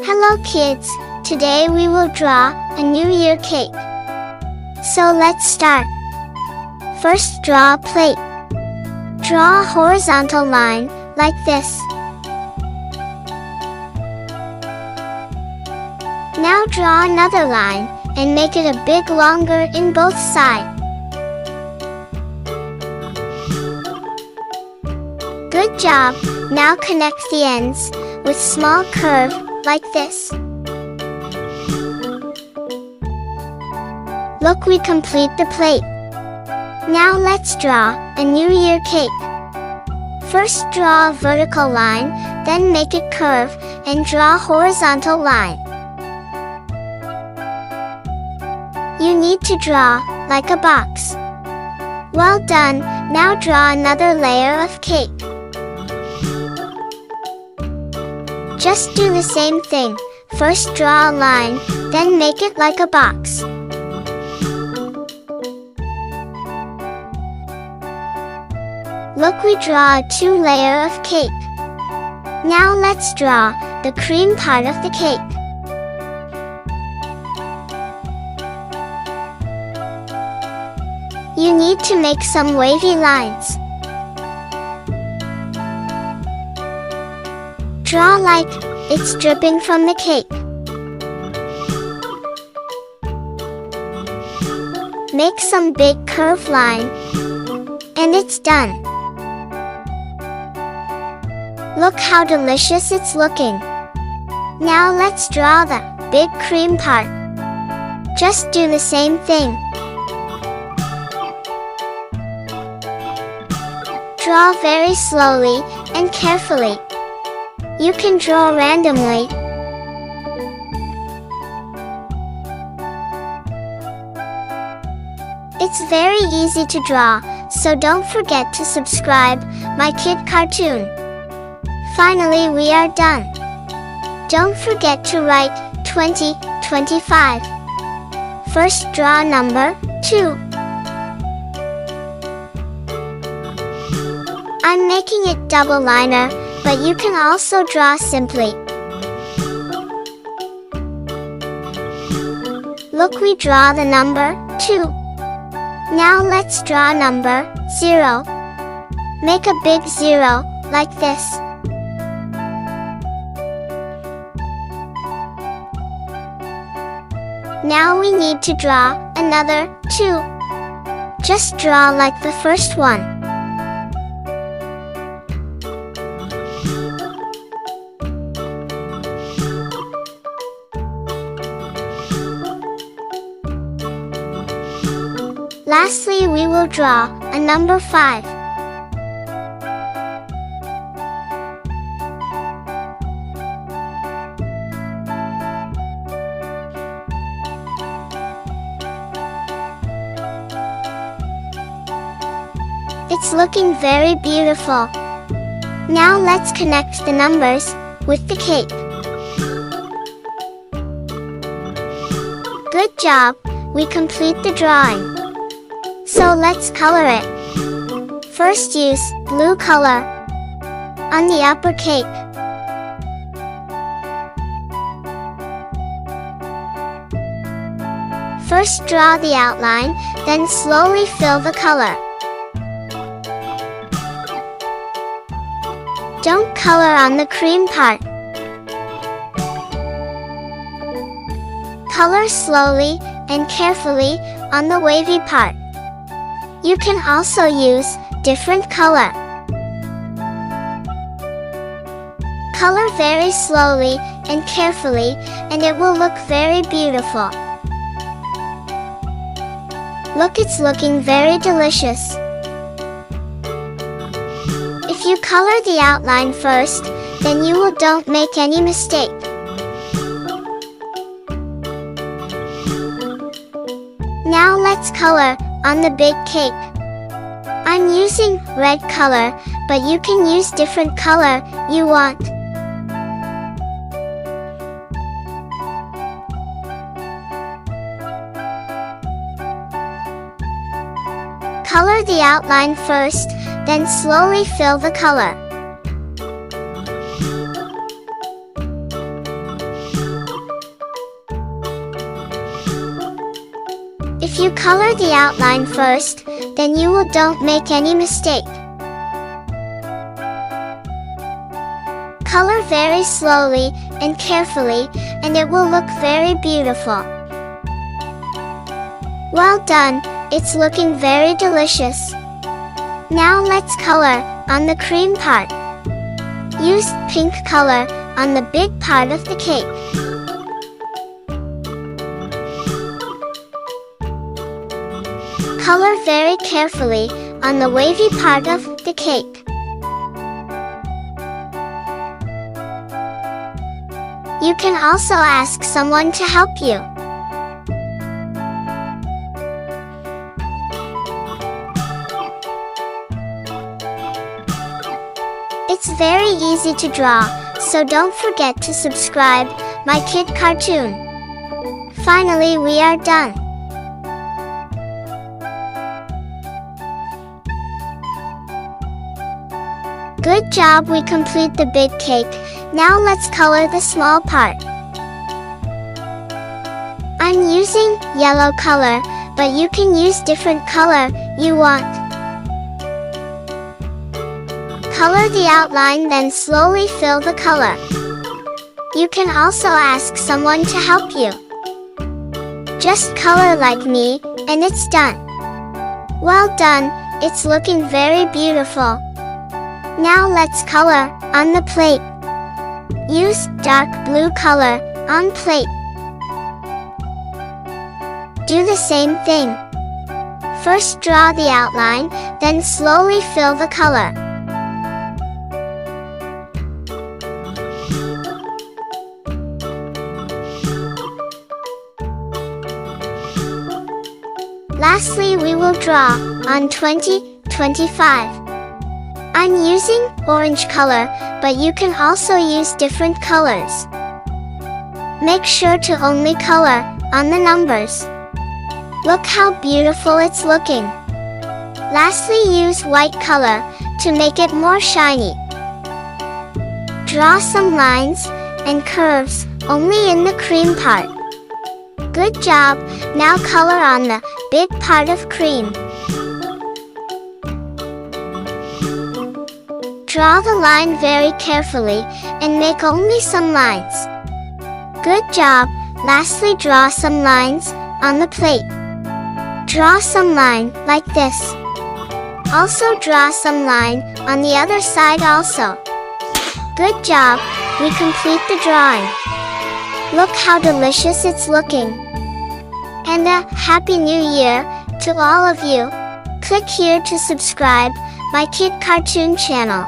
Hello kids, today we will draw a New Year cake. So let's start. First, draw a plate. Draw a horizontal line like this. Now draw another line and make it a bit longer in both sides. Good job! Now connect the ends with small curve like this. Look, we complete the plate. Now let's draw a New Year cake. First, draw a vertical line, then make it curve and draw a horizontal line. You need to draw like a box. Well done! Now draw another layer of cake. Just do the same thing. First draw a line, then make it like a box. Look, we draw a 2-layer of cake. Now let's draw the cream part of the cake. You need to make some wavy lines. Draw like it's dripping from the cake. Make some big curved line, and it's done. Look how delicious it's looking. Now let's draw the big cream part. Just do the same thing. Draw very slowly and carefully. You can draw randomly. It's very easy to draw, so don't forget to subscribe my kid cartoon. Finally, we are done. Don't forget to write 2025. First, draw number 2. I'm making it double liner, but you can also draw simply. Look, we draw the number 2. Now let's draw number 0. Make a big 0, like this. Now we need to draw another 2. Just draw like the first one. Lastly, we will draw a number 5. It's looking very beautiful. Now let's connect the numbers with the cake. Good job! We complete the drawing. So let's color it. First, use blue color on the upper cake. First, draw the outline, then slowly fill the color. Don't color on the cream part. Color slowly and carefully on the wavy part. You can also use different color. Color very slowly and carefully, and it will look very beautiful. Look, it's looking very delicious. If you color the outline first, then you don't make any mistake. Now let's color on the big cake. I'm using red color, but you can use different color you want. Color the outline first, then slowly fill the color. If you color the outline first, then you don't make any mistake. Color very slowly and carefully, and it will look very beautiful. Well done, it's looking very delicious. Now let's color on the cream part. Use pink color on the big part of the cake. Color very carefully on the wavy part of the cake. You can also ask someone to help you. It's very easy to draw, so don't forget to subscribe my kid cartoon. Finally, we are done. Good job, we complete the big cake. Now let's color the small part. I'm using yellow color, but you can use different color you want. Color the outline, then slowly fill the color. You can also ask someone to help you. Just color like me, and it's done. Well done, it's looking very beautiful. Now let's color on the plate. Use dark blue color on plate. Do the same thing. First draw the outline, then slowly fill the color. Lastly, we will draw on 2025. I'm using orange color, but you can also use different colors. Make sure to only color on the numbers. Look how beautiful it's looking. Lastly, use white color to make it more shiny. Draw some lines and curves only in the cream part. Good job, now color on the big part of cream. Draw the line very carefully and make only some lines. Good job, lastly draw some lines on the plate. Draw some line like this. Also draw some line on the other side also. Good job, we complete the drawing. Look how delicious it's looking. And a Happy New Year to all of you. Click here to subscribe my kid cartoon channel.